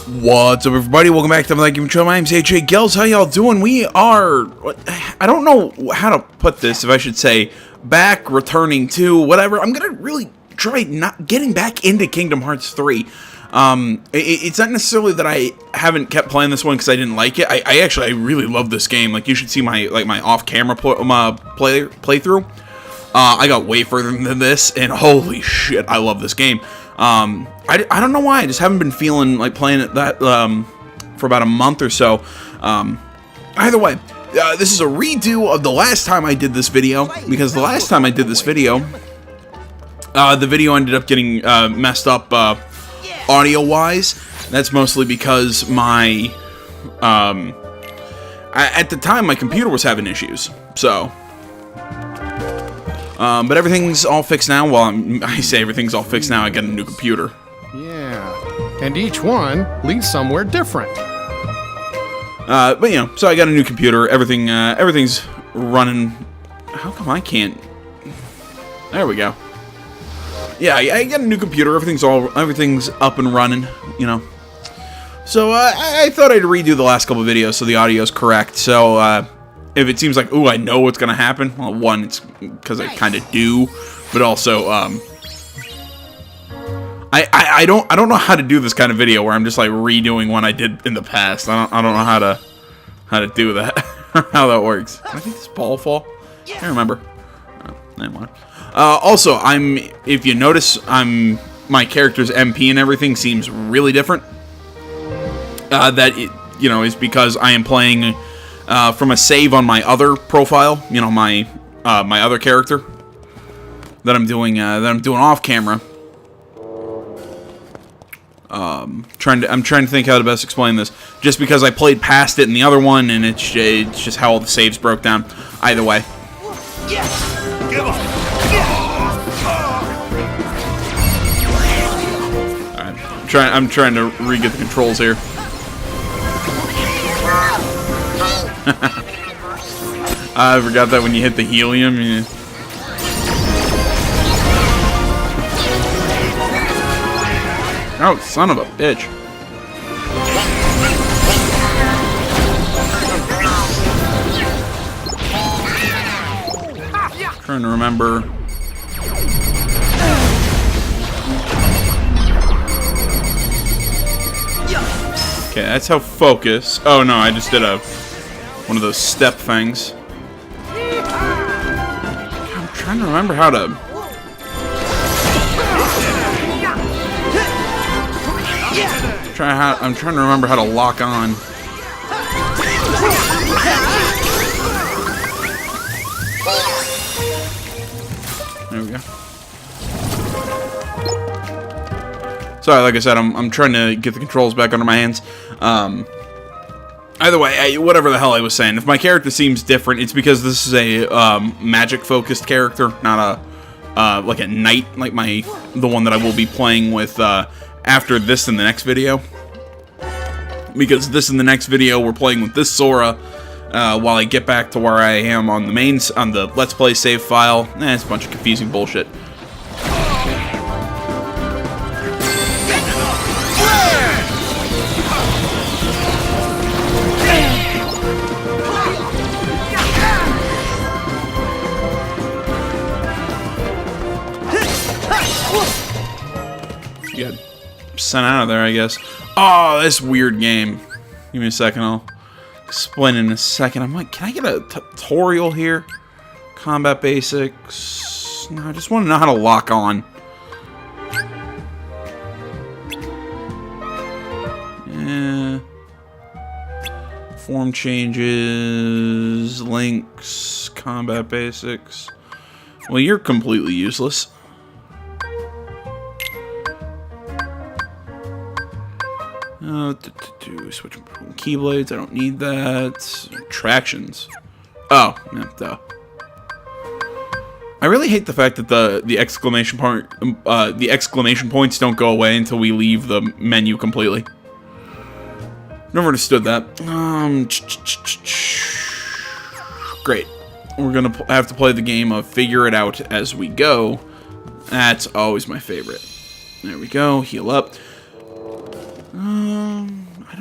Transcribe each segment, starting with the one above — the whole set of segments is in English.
What's up, everybody? Welcome back to the Game Show. My name's AJ Gills. How y'all doing? We are, I don't know how to put this, if I should say, back, returning to, whatever. I'm gonna really try not getting back into Kingdom Hearts 3. It's not necessarily that I haven't kept playing this one because I didn't like it. I really love this game. Like, you should see my off-camera playthrough. I got way further than this, and holy shit, I love this game. I don't know why, I just haven't been feeling like playing it that, for about a month or so. Either way, this is a redo of the last time I did this video, because the last time I did this video, the video ended up getting, messed up, audio-wise. That's mostly because my, at the time, my computer was having issues, so... but everything's all fixed now. Well, I say everything's all fixed now. I got a new computer. Yeah, and each one leads somewhere different. But you know, so I got a new computer. Everything's running. How come I can't? There we go. Yeah, I got a new computer. Everything's up and running. You know. So I thought I'd redo the last couple videos so the audio's correct. So if it seems like, ooh, I know what's gonna happen, well, one, it's because I kind of do, but also, I don't know how to do this kind of video where I'm just like redoing one I did in the past. I don't know how to do that, or how that works. Can I think this ball fall? I can't remember. Oh, never mind. Also, if you notice, my character's MP and everything seems really different. That is because I am playing. From a save on my other profile, you know, my other character that I'm doing off camera. I'm trying to think how to best explain this. Just because I played past it in the other one, and it's just how all the saves broke down. Either way. Alright, I'm trying to re-get the controls here. I forgot that when you hit the helium, yeah. Oh, son of a bitch. Trying to remember. Okay, that's how focus. Oh no, I just did one of those step things. I'm trying to remember how to... I'm trying to remember how to lock on. There we go. Sorry, like I said, I'm trying to get the controls back under my hands. Either way, whatever the hell I was saying, if my character seems different, it's because this is a magic-focused character, not like a knight, like the one that I will be playing with after this in the next video. Because this in the next video, we're playing with this Sora while I get back to where I am on the Let's Play save file. It's a bunch of confusing bullshit. Get sent out of there, I guess. Oh, this weird game. Give me a second, I'll explain in a second. I'm like, can I get a tutorial here? Combat basics. No, I just want to know how to lock on. Yeah. Form changes, links, combat basics. Well, you're completely useless. Switch keyblades, I don't need that. Tractions. Oh, yeah, duh. I really hate the fact that the exclamation points don't go away until we leave the menu completely. Never understood that. Great. We're gonna have to play the game of figure it out as we go. That's always my favorite. There we go. Heal up.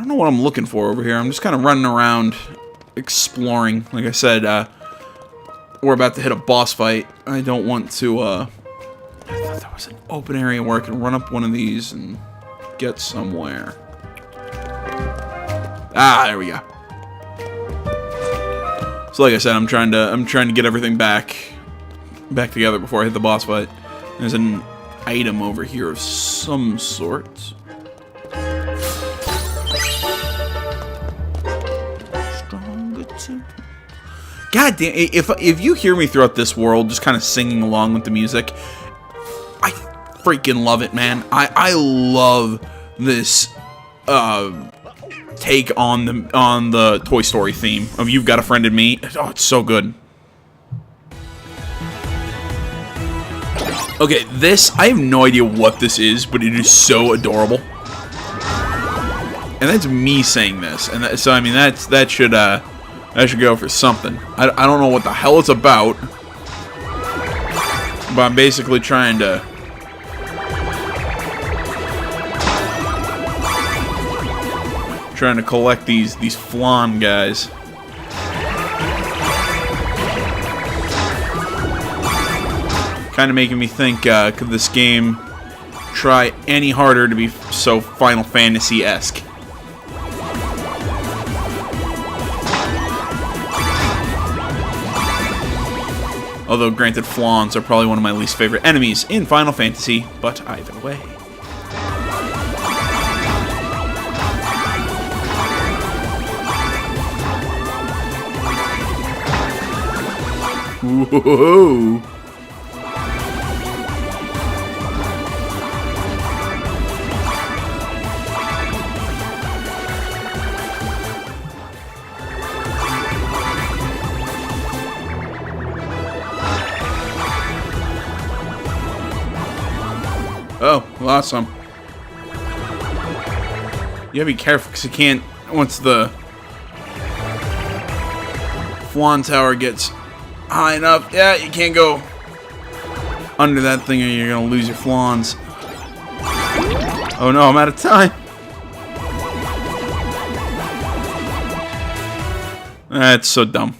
don't know what I'm looking for over here. I'm just kind of running around, exploring. Like I said, we're about to hit a boss fight. I don't want to, I thought there was an open area where I can run up one of these and get somewhere. Ah, there we go. So like I said, I'm trying to get everything back together before I hit the boss fight. There's an item over here of some sort. God damn! If you hear me throughout this world, just kind of singing along with the music, I freaking love it, man. I love this take on the Toy Story theme of "You've Got a Friend in Me." Oh, it's so good. Okay, this I have no idea what this is, but it is so adorable. And that's me saying this, and so I mean that should go for something. I don't know what the hell it's about, but I'm basically trying to collect these flan guys. Kind of making me think, could this game try any harder to be so Final Fantasy-esque? Although, granted, flans are probably one of my least favorite enemies in Final Fantasy, but either way. Whoa! Oh, lost some. You gotta be careful, because you can't, once the Flan Tower gets high enough, yeah, you can't go under that thing or you're gonna lose your flans. Oh no, I'm out of time. That's so dumb.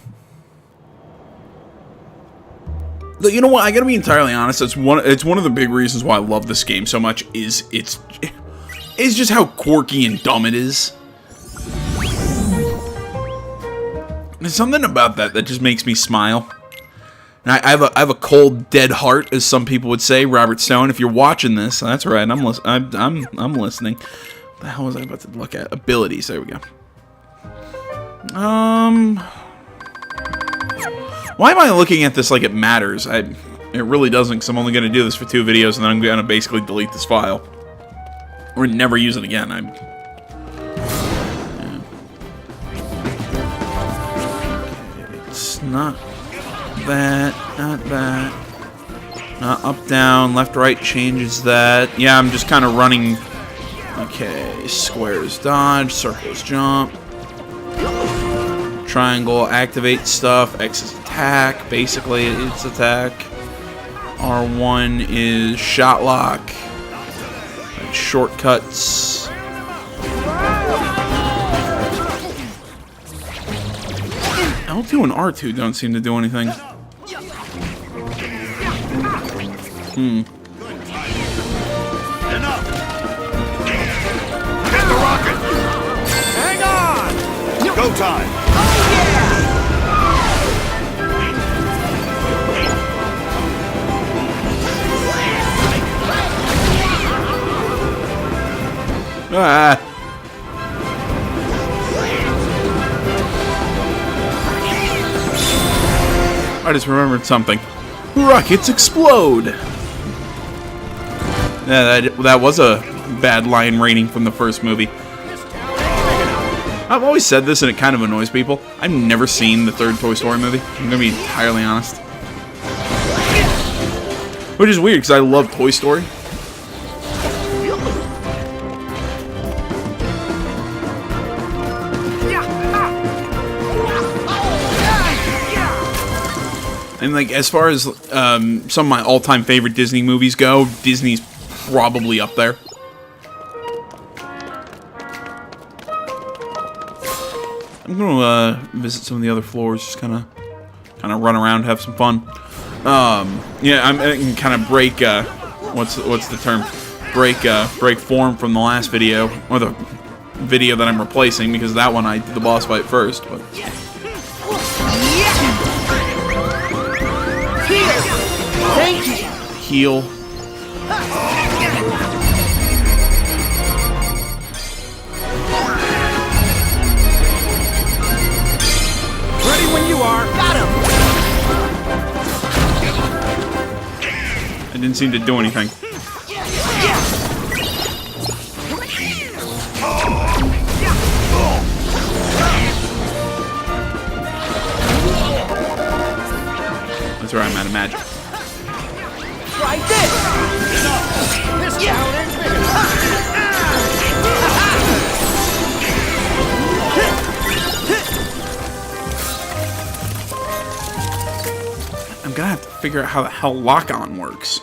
You know what? I gotta be entirely honest. It's one of the big reasons why I love this game so much. Is it's just how quirky and dumb it is. There's something about that just makes me smile. And I have a cold, dead heart, as some people would say. Robert Stone, if you're watching this, that's right. I'm listening. What the hell was I about to look at? Abilities. There we go. Why am I looking at this like it matters? It really doesn't, because I'm only going to do this for 2 videos, and then I'm going to basically delete this file. Or never use it again. It's not that, not that. Not up, down, left, right changes that. Yeah, I'm just kind of running. Okay, squares dodge, circles jump. Triangle activate stuff. X is attack. Basically, it's attack. R1 is shot lock. Shortcuts. L2 and R2 don't seem to do anything. Enough. Get the rocket. Hang on. Go time. Ah. I just remembered something. Rockets explode! Yeah, that was a bad line rating from the first movie. I've always said this and it kind of annoys people. I've never seen the 3rd Toy Story movie. I'm gonna be entirely honest. Which is weird, because I love Toy Story. And like, as far as some of my all-time favorite Disney movies go, Disney's probably up there. I'm gonna visit some of the other floors, just kind of run around, have some fun. Yeah, I can kind of break. What's the term? Break form from the last video, or the video that I'm replacing, because that one I did the boss fight first. But Thank you. heal. Ready when you are. Got him. It didn't seem to do anything. That's where I'm out of magic. Try this. This challenge. I'm gonna have to figure out how the hell lock-on works.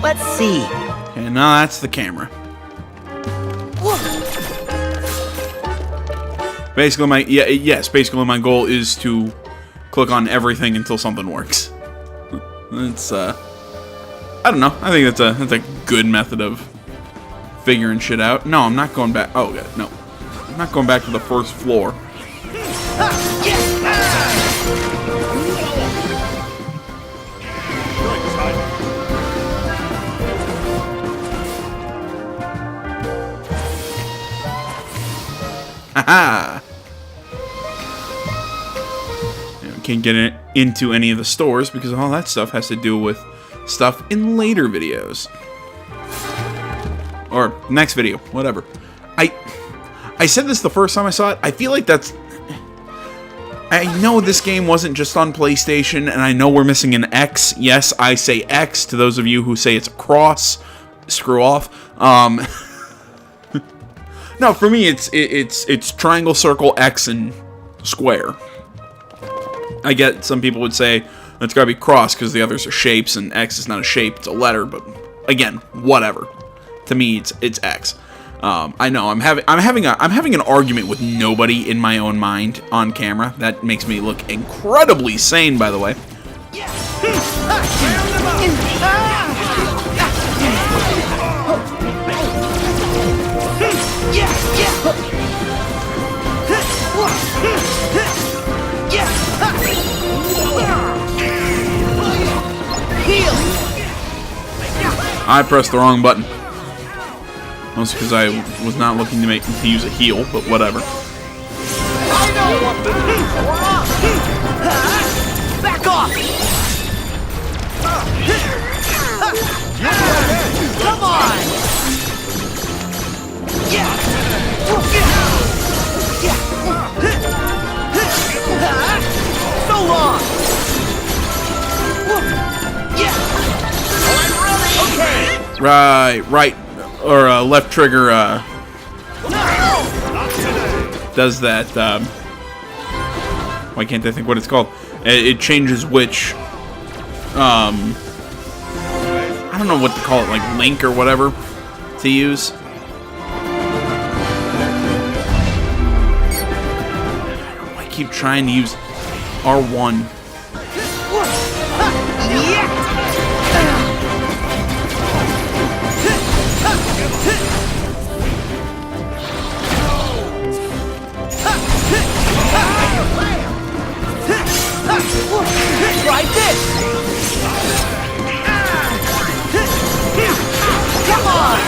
Let's see. Okay, now that's the camera. Basically, basically my goal is to click on everything until something works. It's I don't know. I think that's a good method of figuring shit out. No, I'm not going back. Oh, God, no, I'm not going back to the first floor. Haha! Can't get into any of the stores because all that stuff has to do with stuff in later videos. Or next video, whatever. I said this the first time I saw it. I feel like that's... I know this game wasn't just on PlayStation, and I know we're missing an X. Yes, I say X to those of you who say it's a cross. Screw off. No, for me, it's triangle, circle, X, and square. I get some people would say it's gotta be cross because the others are shapes, and X is not a shape; it's a letter. But again, whatever. To me, it's X. I know I'm having an argument with nobody in my own mind on camera. That makes me look incredibly sane, by the way. I pressed the wrong button. Mostly because I was not looking to use a heal, but whatever. I know what to do. Back off. Come on. So long. Okay. Right, or left trigger does that. Why can't I think what it's called? It changes which. I don't know what to call it, like link or whatever, to use. I keep trying to use R1. Try this. Come on.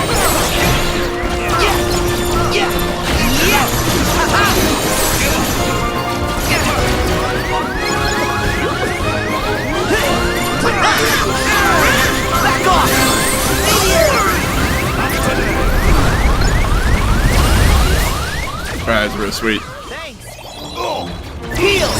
Back off. Alright, that's real sweet. Thanks. Heal.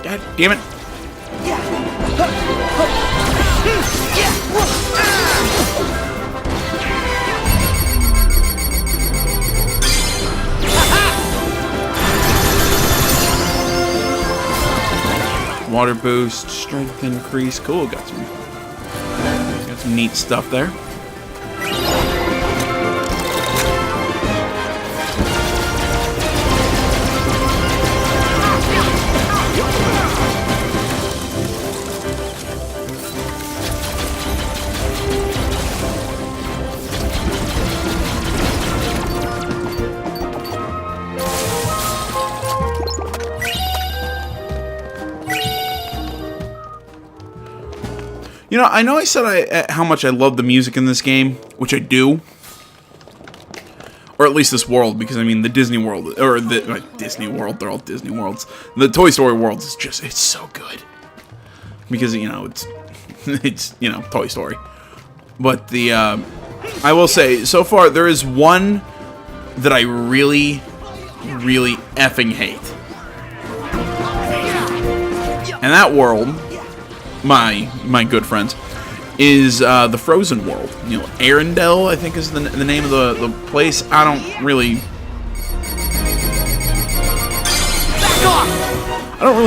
God damn it. water boost, strength increase. Cool, got some neat stuff there. You know I said how much I love the music in this game, which I do. Or at least this world, because I mean the Disney World, or the Disney World, they're all Disney Worlds. The Toy Story world is just, it's so good. Because, you know, it's you know, Toy Story. But the, I will say, so far, there is one that I really, really effing hate. And that world, my good friends, is the Frozen world. You know, Arendelle, I think is the name of the place. I don't really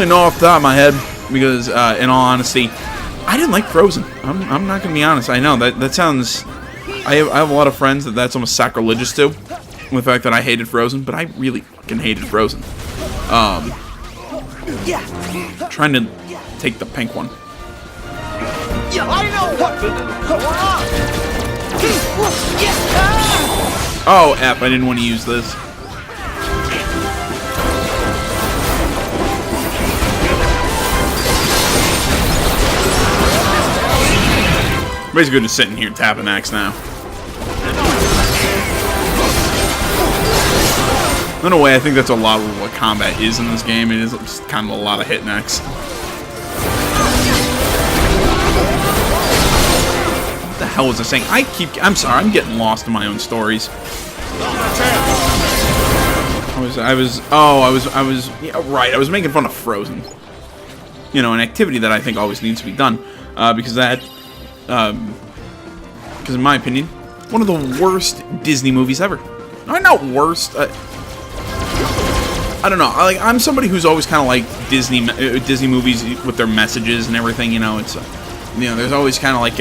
know off the top of my head, because in all honesty, I didn't like Frozen. I'm not gonna be honest. I know that sounds. I have a lot of friends that's almost sacrilegious to, with the fact that I hated Frozen, but I really fucking hated Frozen. Trying to take the pink one. Yeah, I know what's going on. Oh, F, I didn't want to use this. Basically just sitting here tapping X now. In a way, I think that's a lot of what combat is in this game. It is just kind of a lot of hitting X. What the hell was I saying? I'm sorry, I'm getting lost in my own stories. I was making fun of Frozen. You know, an activity that I think always needs to be done, because in my opinion, one of the worst Disney movies ever. No, not worst. I don't know. I'm somebody who's always kind of like Disney movies with their messages and everything. You know, it's you know, there's always kind of like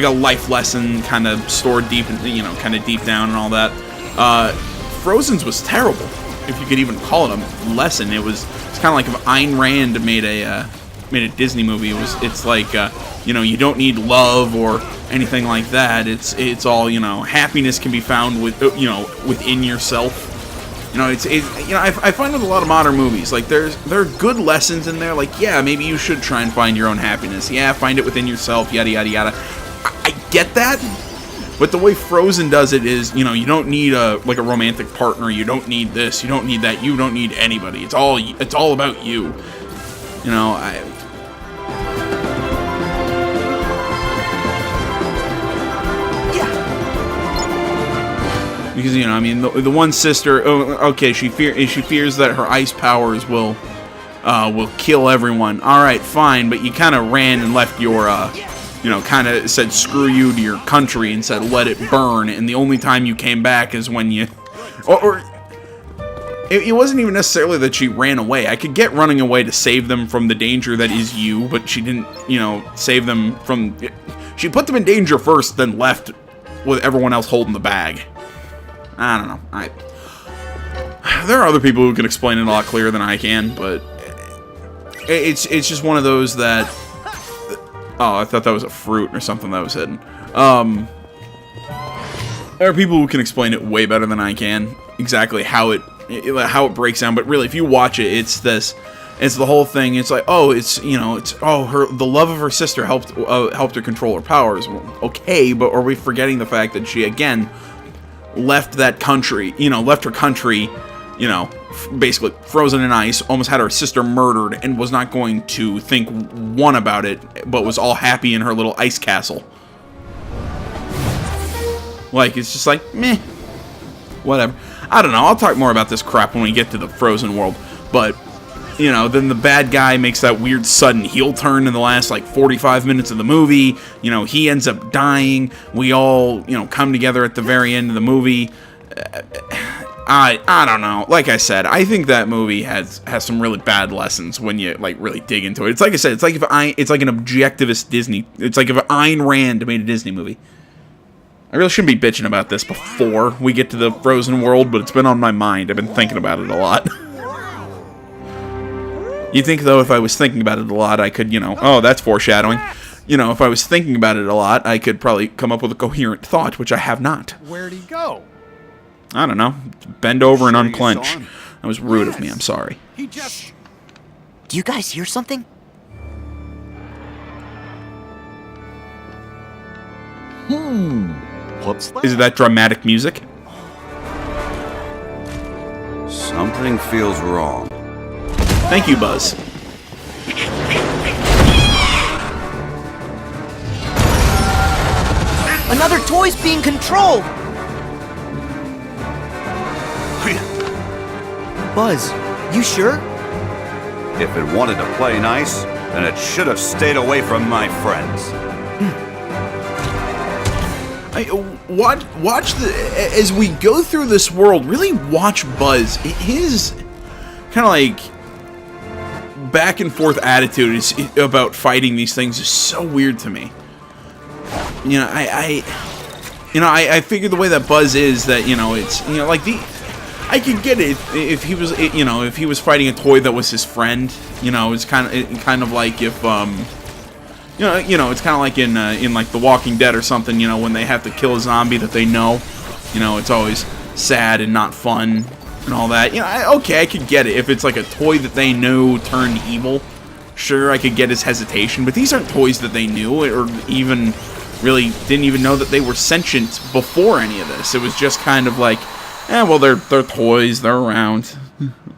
a life lesson kind of stored deep, you know, kind of deep down and all that. Frozen's was terrible, if you could even call it a lesson. It's kind of like if Ayn Rand made a Disney movie. It's like you know, you don't need love or anything like that. It's all, you know, happiness can be found within yourself. You know, I find with a lot of modern movies, like there are good lessons in there. Like, yeah, maybe you should try and find your own happiness. Yeah, find it within yourself. Yada yada yada. I get that, but the way Frozen does it is, you know, you don't need a romantic partner. You don't need this. You don't need that. You don't need anybody. It's all about you. You know, because, you know, I mean, the one sister, okay, she fears that her ice powers will kill everyone. All right, fine, but you kind of ran and left your, you know, kind of said screw you to your country and said let it burn. And the only time you came back is when you, or it wasn't even necessarily that she ran away. I could get running away to save them from the danger that is you, but she didn't, you know, save them from. She put them in danger first, then left with everyone else holding the bag. I don't know. There are other people who can explain it a lot clearer than I can, but it's just one of those that. Oh, I thought that was a fruit or something that was hidden. There are people who can explain it way better than I can. Exactly how it breaks down, but really, if you watch it, it's this. It's the whole thing. It's like, oh, the love of her sister helped her control her powers. Well, okay, but are we forgetting the fact that she again left her country, you know, basically frozen in ice, almost had her sister murdered, and was not going to think one about it, but was all happy in her little ice castle. Like, it's just like, meh, whatever. I don't know, I'll talk more about this crap when we get to the Frozen world, but, you know, then the bad guy makes that weird sudden heel turn in the last, like, 45 minutes of the movie. You know, he ends up dying. We all, you know, come together at the very end of the movie. I don't know. Like I said, I think that movie has some really bad lessons when you like really dig into it. It's like I said, it's like it's like an objectivist Disney. It's like if Ayn Rand made a Disney movie. I really shouldn't be bitching about this before we get to the Frozen world, but it's been on my mind. I've been thinking about it a lot. You'd think, though, if I was thinking about it a lot, I could, oh, that's foreshadowing. If I was thinking about it a lot, I could probably come up with a coherent thought, which I have not. Where'd he go? I don't know. Bend over and unclench. That was rude of me. I'm sorry. He just... Do you guys hear something? What's that? Is it that dramatic music? Something feels wrong. Thank you, Buzz. Another toy's being controlled! Buzz, you sure? If it wanted to play nice, then it should have stayed away from my friends. Watch as we go through this world. Really watch Buzz. His kind of like back and forth attitude is about fighting these things is so weird to me. I figure the way that Buzz is that it's like I could get it if he was if he was fighting a toy that was his friend. It's kind of like if it's kind of like in like The Walking Dead or something. When they have to kill a zombie that they know. It's always sad and not fun and all that. Okay, I could get it if it's like a toy that they know turned evil. Sure, I could get his hesitation, but these aren't toys that they knew or even really didn't even know that they were sentient before any of this. It was just kind of like, well, they're toys, they're around.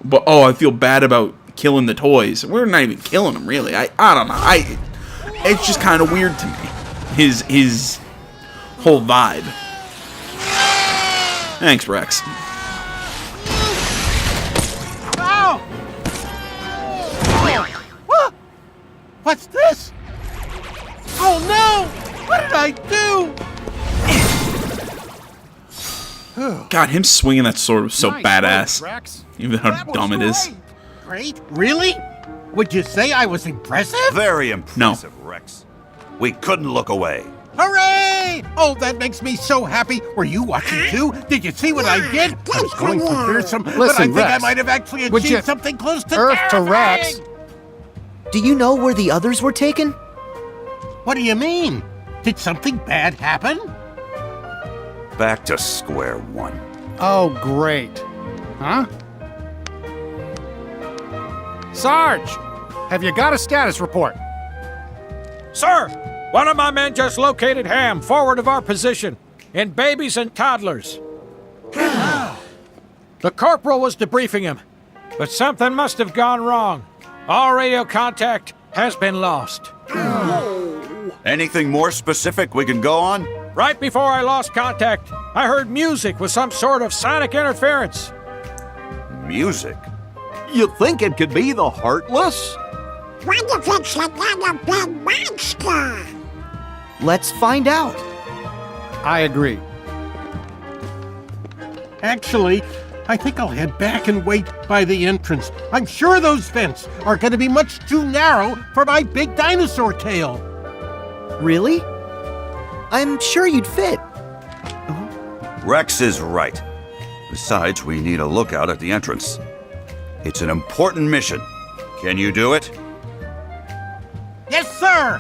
But I feel bad about killing the toys. We're not even killing them, really. I don't know. It's just kind of weird to me. His whole vibe. Thanks, Rex. Ow! What's this? Oh no! What did I do? God, him swinging that sword was so Nice badass. work, Rex. Even how dumb it is. Great? Really? Would you say I was impressive? Very impressive, Rex. We couldn't look away. Hooray! Oh, that makes me so happy. Were you watching too? Did you see what I did? I was going for fearsome, but I Listen, think I Rex, might have actually would you- achieved something close to Earth to terrifying. Rex. Do you know where the others were taken? What do you mean? Did something bad happen? Back to square one. Oh, great. Huh? Sarge, have you got a status report? Sir, one of my men just located Ham forward of our position, in babies and toddlers. The corporal was debriefing him, but something must have gone wrong. All radio contact has been lost. Anything more specific we can go on? Right before I lost contact, I heard music with some sort of sonic interference. Music? You think it could be the Heartless? What if it's another big monster? Let's find out. I agree. Actually, I think I'll head back and wait by the entrance. I'm sure those vents are going to be much too narrow for my big dinosaur tail. Really? I'm sure you'd fit. Rex is right. Besides, we need a lookout at the entrance. It's an important mission. Can you do it? Yes, sir!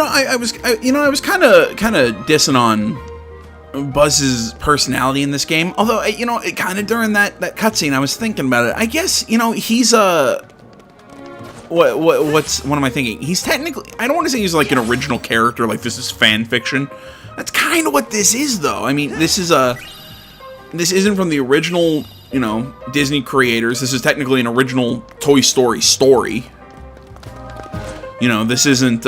I was kind of dissing on Buzz's personality in this game. Although, it kind of during that cutscene, I was thinking about it. I guess, he's what am I thinking? He's technically, I don't want to say he's like an original character, like this is fan fiction. That's kind of what this is, though. I mean, this isn't from the original, Disney creators. This is technically an original Toy Story story. This isn't,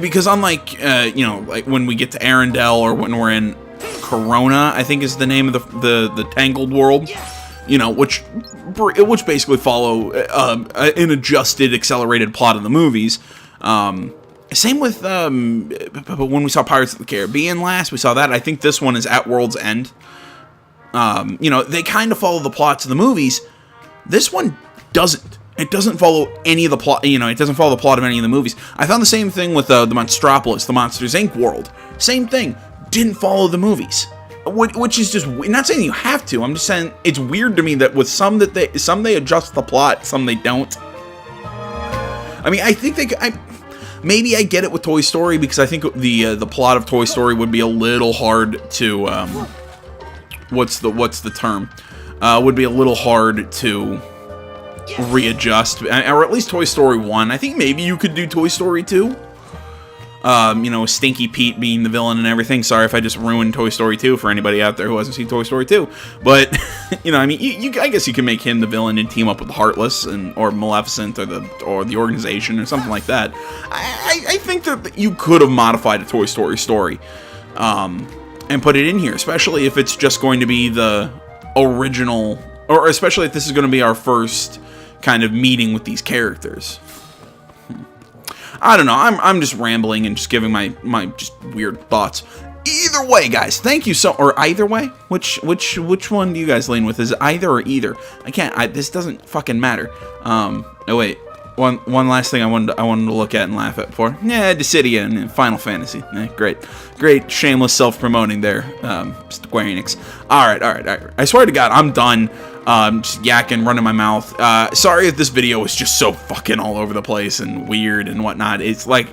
because unlike, like when we get to Arendelle or when we're in Corona, I think is the name of the Tangled world, which which basically follow an adjusted, accelerated plot of the movies. Same with when we saw Pirates of the Caribbean last, we saw that. I think this one is At World's End. You know, they kind of follow the plots of the movies. This one doesn't. It doesn't follow any of the plot, you know, it doesn't follow the plot of any of the movies. I found the same thing with the Monstropolis, the Monsters, Inc. world. Same thing. Didn't follow the movies. Which is just, not saying you have to, I'm just saying it's weird to me that with some they adjust the plot, some they don't. I mean, I think maybe I get it with Toy Story, because I think the plot of Toy Story would be a little hard to, what's the term? Would be a little hard to readjust, or at least Toy Story 1. I think maybe you could do Toy Story 2. You know, Stinky Pete being the villain and everything. Sorry if I just ruined Toy Story 2 for anybody out there who hasn't seen Toy Story 2. But, you know, I mean, I guess you can make him the villain and team up with the Heartless or Maleficent or the organization or something like that. I think that you could have modified a Toy Story story and put it in here, especially if it's just going to be the original, or especially if this is going to be our first kind of meeting with these characters. I don't know. I'm just rambling and just giving my just weird thoughts. Either way, guys, thank you or either way? Which one do you guys lean with? Is it either or either? I can't. This doesn't fucking matter. Oh wait. One last thing I wanted to look at and laugh at before. Yeah, Dissidia and Final Fantasy. Great shameless self-promoting there, Square Enix. All right. I swear to God, I'm done. Just yakking, running my mouth. Sorry if this video was just so fucking all over the place and weird and whatnot. It's like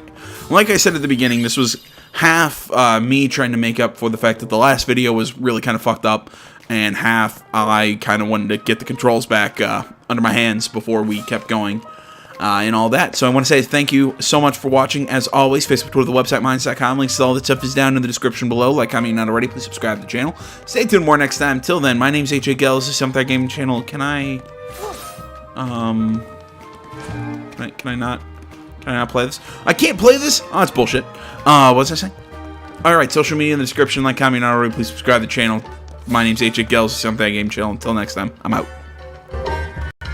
I said at the beginning, this was half me trying to make up for the fact that the last video was really kind of fucked up, and half I kind of wanted to get the controls back under my hands before we kept going. And all that. So I want to say thank you so much for watching. As always, Facebook, Twitter, the website, Minds.com. Links to all that stuff is down in the description below. Like, comment, not already, please subscribe to the channel. Stay tuned more next time. Till then, my name's AJ Gels. This is Something Gaming Channel. Can I not play this? I can't play this? Oh, that's bullshit. What was I saying? Alright, social media in the description. Like, comment, not already, please subscribe to the channel. My name's AJ Gels. This is Something Gaming Channel. Until next time, I'm out.